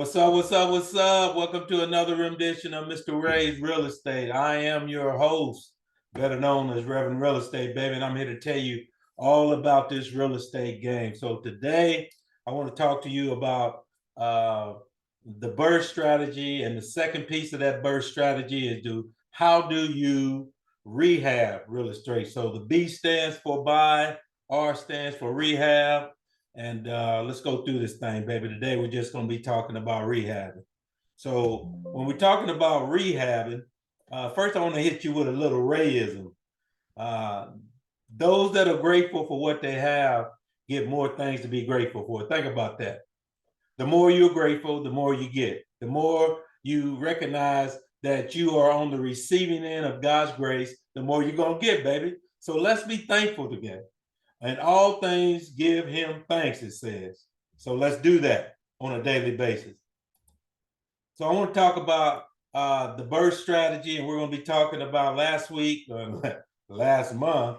What's up? What's up? What's up? Welcome to another rendition of Mr. Ray's Real Estate. I am your host, better known as Reverend Real Estate, baby, and I'm here to tell you all about this real estate game. So today, I want to talk to you about the BRRRR strategy, and the second piece of that BRRRR strategy is how do you rehab real estate? So the B stands for buy, R stands for rehab. And let's go through this thing, baby. Today, we're just going to be talking about rehabbing. So when we're talking about rehabbing, first I want to hit you with a little Rayism. Uh, those that are grateful for what they have get more things to be grateful for. Think about that. The more you're grateful, the more you get. The more you recognize that you are on the receiving end of God's grace, the more you're going to get, baby. So let's be thankful together. And all things give him thanks, it says. So let's do that on a daily basis. So I want to talk about the BRRRR strategy, and we're going to be talking about last month.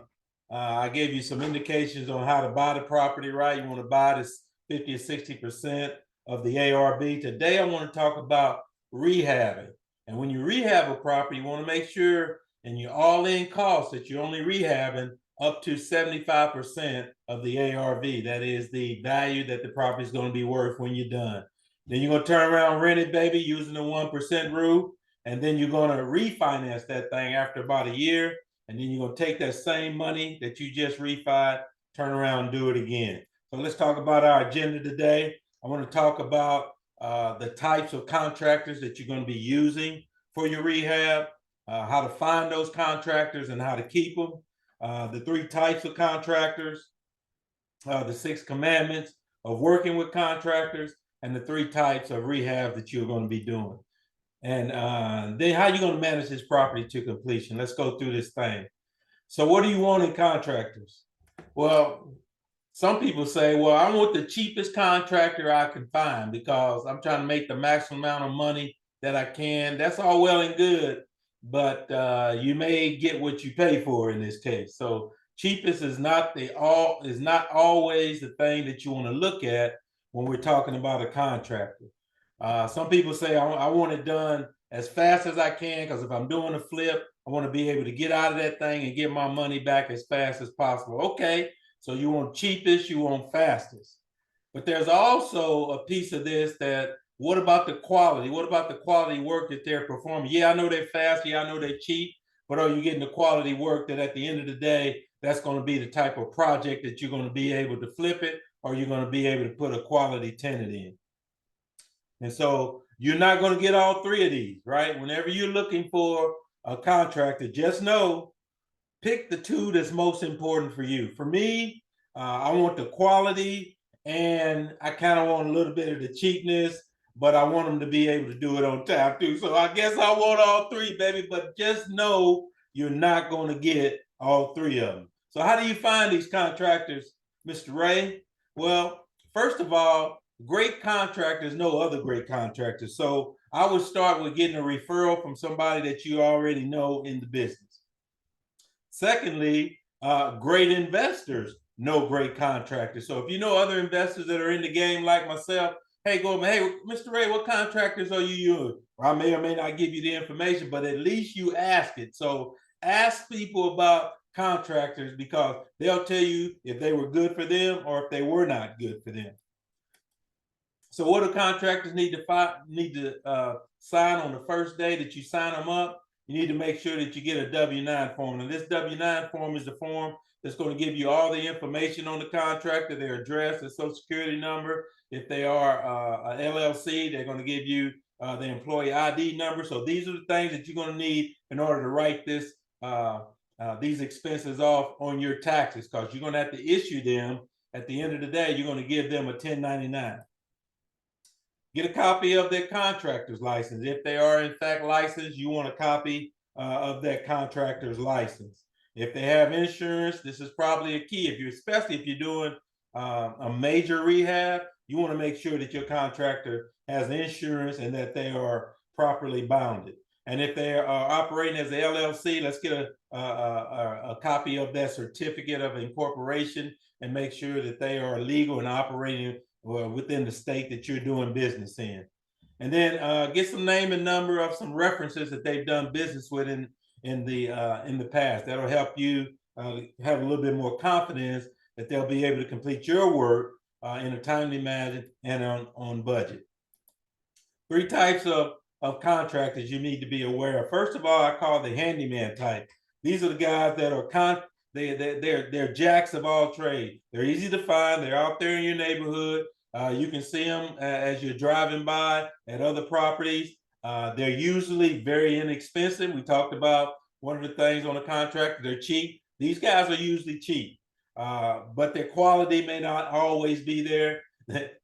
I gave you some indications on how to buy the property right. You want to buy this 50 or 60% of the ARV. Today, I want to talk about rehabbing. And when you rehab a property, you want to make sure in your all-in cost that you're only rehabbing up to 75% of the ARV. That is the value that the property is going to be worth when you're done. Then you're going to turn around and rent it, baby, using the 1% rule. And then you're going to refinance that thing after about a year. And then you're going to take that same money that you just refied, turn around and do it again. So let's talk about our agenda today. I want to talk about the types of contractors that you're going to be using for your rehab, how to find those contractors and how to keep them. The three types of contractors, the 6 commandments of working with contractors, and the 3 types of rehab that you're going to be doing. And then how you're going to manage this property to completion. Let's go through this thing. So what do you want in contractors? Well, some people say, well, I want the cheapest contractor I can find because I'm trying to make the maximum amount of money that I can. That's all well and good, but you may get what you pay for in this case. So cheapest is not always the thing that you want to look at when we're talking about a contractor. Some people say I want it done as fast as I can because if I'm doing a flip, I want to be able to get out of that thing and get my money back as fast as possible. Okay, so you want cheapest, you want fastest. But there's also a piece of this that what about the quality? What about the quality work that they're performing? Yeah, I know they're fast. Yeah, I know they're cheap. But are you getting the quality work that at the end of the day, that's going to be the type of project that you're going to be able to flip it, or you're going to be able to put a quality tenant in? And so you're not going to get all 3 of these, right? Whenever you're looking for a contractor, just know, pick the 2 that's most important for you. For me, I want the quality and I kind of want a little bit of the cheapness, but I want them to be able to do it on time too. So I guess I want all 3, baby, but just know you're not going to get all 3 of them. So how do you find these contractors, Mr. Ray? Well, first of all, great contractors know other great contractors. So I would start with getting a referral from somebody that you already know in the business. Secondly, great investors know great contractors. So if you know other investors that are in the game like myself, hey, hey, Mr. Ray, what contractors are you using? Or I may or may not give you the information, but at least you ask it. So ask people about contractors because they'll tell you if they were good for them or if they were not good for them. So what do contractors need to sign on the first day that you sign them up? You need to make sure that you get a W-9 form. And this W-9 form is the form that's going to give you all the information on the contractor, their address, their social security number. If they are an LLC, they're going to give you the employee ID number. So these are the things that you're going to need in order to write these expenses off on your taxes, because you're going to have to issue them. At the end of the day, you're going to give them a 1099. Get a copy of their contractor's license. If they are in fact licensed, you want a copy of that contractor's license. If they have insurance, this is probably a key. Especially if you're doing a major rehab, you want to make sure that your contractor has insurance and that they are properly bounded. And if they are operating as an LLC, let's get a copy of that certificate of incorporation and make sure that they are legal and operating within the state that you're doing business in. And then get some name and number of some references that they've done business with in the past. That'll help you have a little bit more confidence that they'll be able to complete your work in a timely manner and on budget. 3 types of contractors you need to be aware of. First of all, I call the handyman type. These are the guys that are they're jacks of all trades. They're easy to find. They're out there in your neighborhood. You can see them as you're driving by at other properties. They're usually very inexpensive. We talked about one of the things on a contractor, they're cheap. These guys are usually cheap, but their quality may not always be there.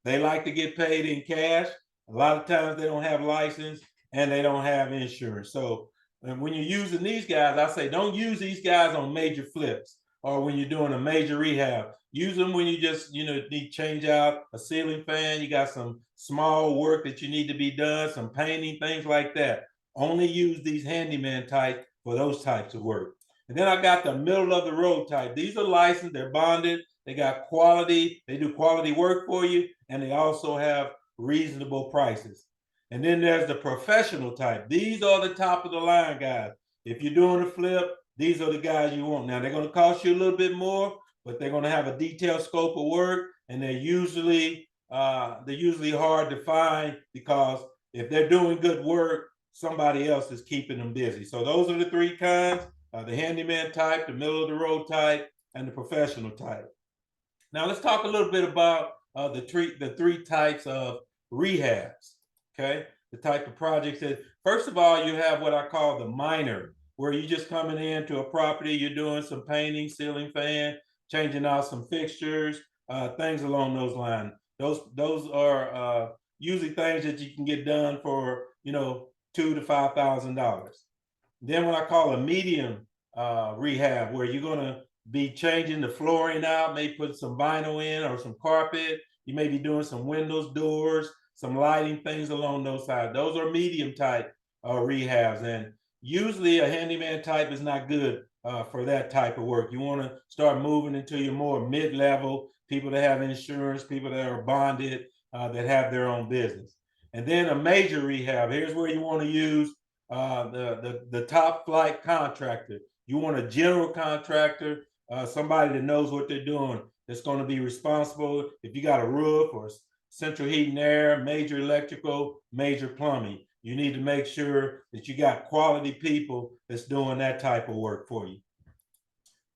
They like to get paid in cash. A lot of times they don't have license and they don't have insurance. So when you're using these guys, I say don't use these guys on major flips or when you're doing a major rehab. Use them when you just need to change out a ceiling fan. You got some small work that you need to be done, some painting, things like that. Only use these handyman type for those types of work. And then I got the middle of the road type. These are licensed, they're bonded, they got quality, they do quality work for you, and they also have reasonable prices. And then there's the professional type. These are the top of the line guys. If you're doing a flip, these are the guys you want. Now they're going to cost you a little bit more, but they're going to have a detailed scope of work, and they're usually hard to find because if they're doing good work, somebody else is keeping them busy. So those are the 3 kinds: the handyman type, the middle of the road type, and the professional type. Now let's talk a little bit about the 3 types of rehabs. Okay, the type of projects that, first of all, you have what I call the minor, where you're just coming into a property, you're doing some painting, ceiling fan, changing out some fixtures, things along those lines. Those are usually things that you can get done for $2,000 to $5,000. Then what I call a medium rehab, where you're going to be changing the flooring out, maybe put some vinyl in or some carpet. You may be doing some windows, doors, some lighting, things along those sides. Those are medium type rehabs. And usually a handyman type is not good for that type of work. You want to start moving into your more mid-level, people that have insurance, people that are bonded, that have their own business. And then a major rehab, here's where you want to use the top flight contractor. You want a general contractor, somebody that knows what they're doing, that's going to be responsible if you got a roof or central heat and air, major electrical, major plumbing. You need to make sure that you got quality people that's doing that type of work for you.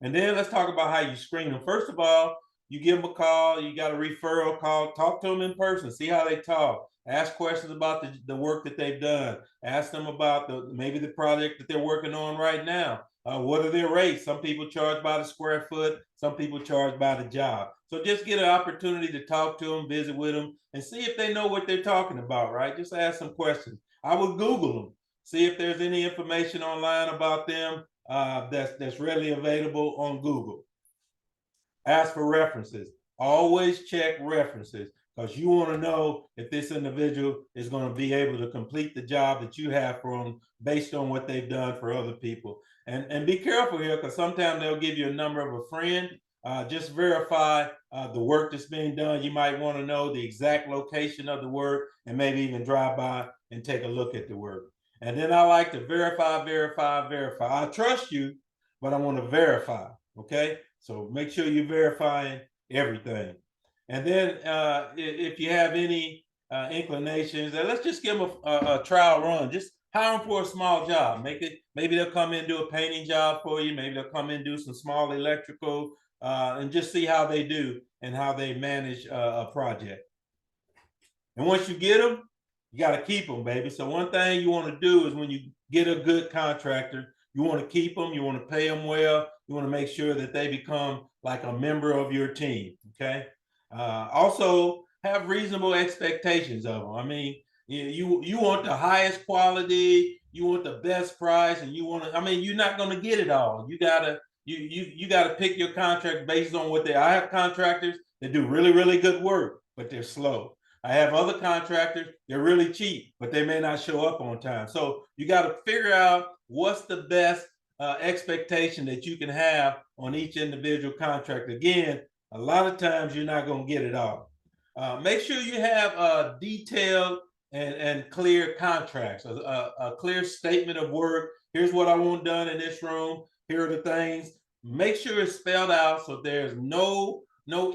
And then let's talk about how you screen them. First of all, you give them a call, you got a referral call, talk to them in person, see how they talk. Ask questions about the work that they've done. Ask them about maybe the project that they're working on right now. What are their rates? Some people charge by the square foot. Some people charge by the job. So just get an opportunity to talk to them, visit with them, and see if they know what they're talking about, right? Just ask some questions. I would Google them, see if there's any information online about them that's readily available on Google. Ask for references. Always check references, because you want to know if this individual is going to be able to complete the job that you have for them based on what they've done for other people. And be careful here, because sometimes they'll give you a number of a friend. Just verify the work that's being done. You might want to know the exact location of the work and maybe even drive by and take a look at the work. And then I like to verify. I trust you, but I want to verify, okay? So make sure you're verifying everything. And then if you have any inclinations, let's just give them a trial run. Just hire them for a small job. Maybe they'll come in and do a painting job for you. Maybe they'll come in and do some small electrical and just see how they do and how they manage a project. And once you get them, you got to keep them, baby. So one thing you want to do is when you get a good contractor, you want to keep them, you want to pay them well, you want to make sure that they become like a member of your team, okay? Also, have reasonable expectations of them. I mean, you want the highest quality, you want the best price, and you want to, I mean, you're not going to get it all. You gotta pick your contract based on what I have contractors that do really, really good work, but they're slow. I have other contractors, they're really cheap, but they may not show up on time. So you got to figure out what's the best expectation that you can have on each individual contract. Again, a lot of times you're not going to get it all. Make sure you have detailed and clear contracts, a clear statement of work. Here's what I want done in this room. Here are the things. Make sure it's spelled out so there's no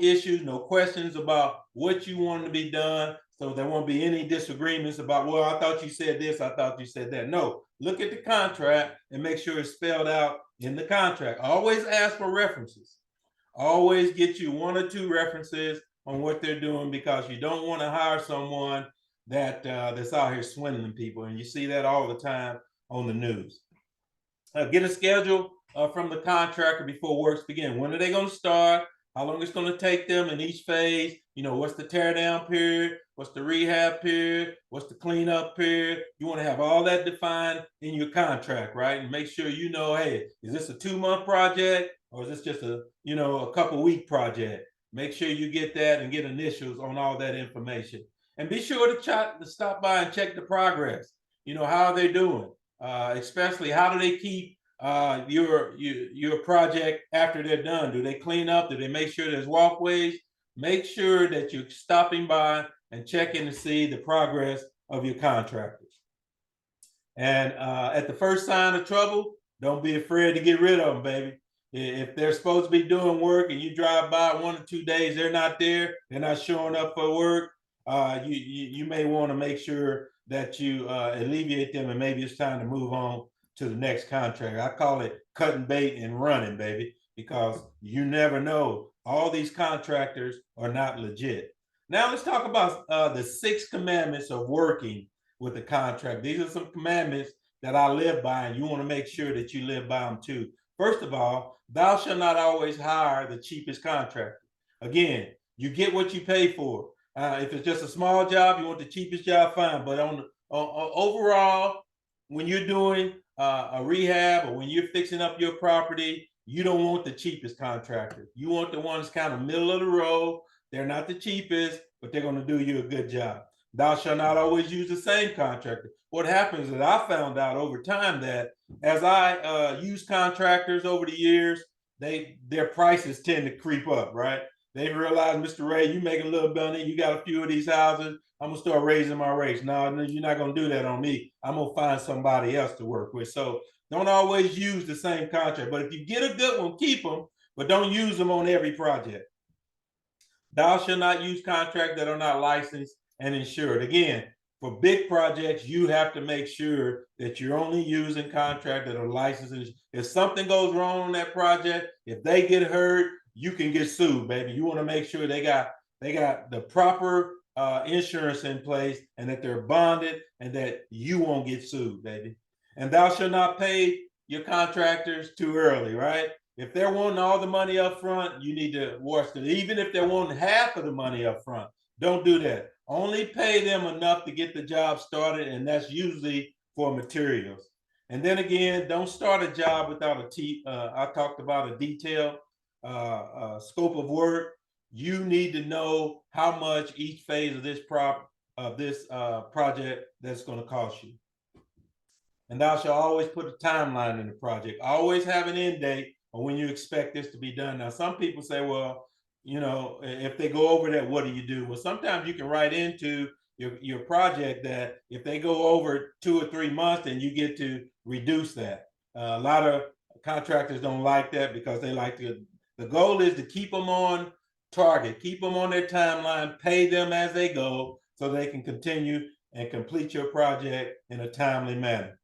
issues, no questions about what you want to be done. So there won't be any disagreements about, well, I thought you said this, I thought you said that. No, look at the contract and make sure it's spelled out in the contract. Always ask for references. Always get you 1 or 2 references on what they're doing, because you don't want to hire someone that's out here swindling people. And you see that all the time on the news. Get a schedule from the contractor before works begin. When are they going to start? How long it's going to take them in each phase? You know, what's the tear down period? What's the rehab period? What's the cleanup period? You want to have all that defined in your contract, right? And make sure you know, hey, is this a 2-month project, or is this just a couple week project? Make sure you get that and get initials on all that information. And be sure to stop by and check the progress. You know, how are they doing? Especially, how do they keep your project after they're done? Do they clean up? Do they make sure there's walkways? Make sure that you're stopping by and checking to see the progress of your contractors. And at the first sign of trouble, don't be afraid to get rid of them, baby. If they're supposed to be doing work and you drive by 1 or 2 days, they're not there, they're not showing up for work, you may want to make sure that you alleviate them, and maybe it's time to move on to the next contract. I call it cutting bait and running, baby, because you never know. All these contractors are not legit. Now let's talk about the 6 commandments of working with the contract. These are some commandments that I live by, and you want to make sure that you live by them too. First of all, thou shalt not always hire the cheapest contractor. Again, you get what you pay for. If it's just a small job, you want the cheapest job, fine. But on overall, when you're doing a rehab, or when you're fixing up your property, you don't want the cheapest contractor. You want the ones kind of middle of the road. They're not the cheapest, but they're going to do you a good job. Thou shalt not always use the same contractor. What happens is, I found out over time that as I use contractors over the years, their prices tend to creep up, right? They realize, Mr. Ray, you making a little money, you got a few of these houses, I'm gonna start raising my rates. No, you're not gonna do that on me. I'm gonna find somebody else to work with. So don't always use the same contract, but if you get a good one, keep them, but don't use them on every project. Thou shalt not use contracts that are not licensed and insured. Again, for big projects, you have to make sure that you're only using contracts that are licensed. If something goes wrong on that project, if they get hurt, you can get sued, baby. You want to make sure they got the proper insurance in place, and that they're bonded, and that you won't get sued, baby. And thou shalt not pay your contractors too early, right? If they're wanting all the money up front, you need to watch it. Even if they're wanting half of the money up front, don't do that. Only pay them enough to get the job started, and that's usually for materials. And then again, don't start a job without I talked about a detailed scope of work. You need to know how much each phase of this project that's going to cost you. And thou shalt always put a timeline in the project. Always have an end date on when you expect this to be done. Now, some people say, well, you know, if they go over that, what do you do? Well, sometimes you can write into your project that if they go over 2 or 3 months, then you get to reduce that. A lot of contractors don't like that, because they like to, the goal is to keep them on target, keep them on their timeline, pay them as they go, so they can continue and complete your project in a timely manner.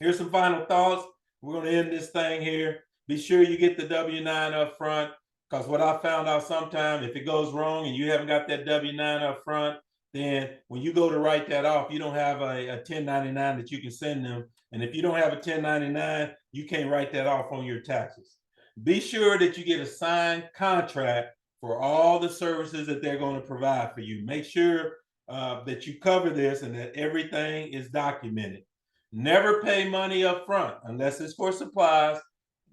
Here's some final thoughts. We're going to end this thing here. Be sure you get the W-9 up front, because what I found out, sometimes if it goes wrong and you haven't got that W-9 up front, then when you go to write that off, you don't have a 1099 that you can send them. And if you don't have a 1099, you can't write that off on your taxes. Be sure that you get a signed contract for all the services that they're going to provide for you. Make sure that you cover this and that everything is documented. Never pay money up front unless it's for supplies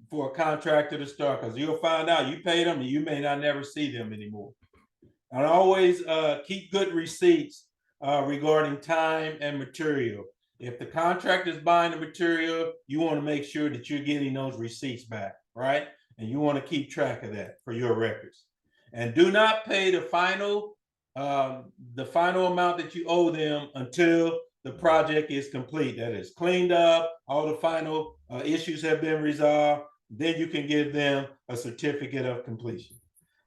for a contractor to start, because you'll find out you paid them and you may not never see them anymore. And always keep good receipts regarding time and material. If the contractor is buying the material, you want to make sure that you're getting those receipts back, right? And you want to keep track of that for your records. And do not pay the final the final amount that you owe them until the project is complete. That is cleaned up, all the final issues have been resolved. Then you can give them a certificate of completion.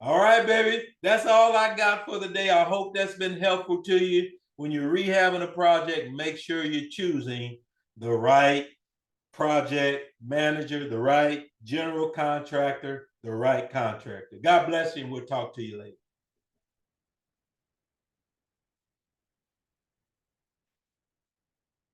All right, baby, that's all I got for the day. I hope that's been helpful to you. When you're rehabbing a project, make sure you're choosing the right project manager, the right general contractor, the right contractor. God bless you, and we'll talk to you later.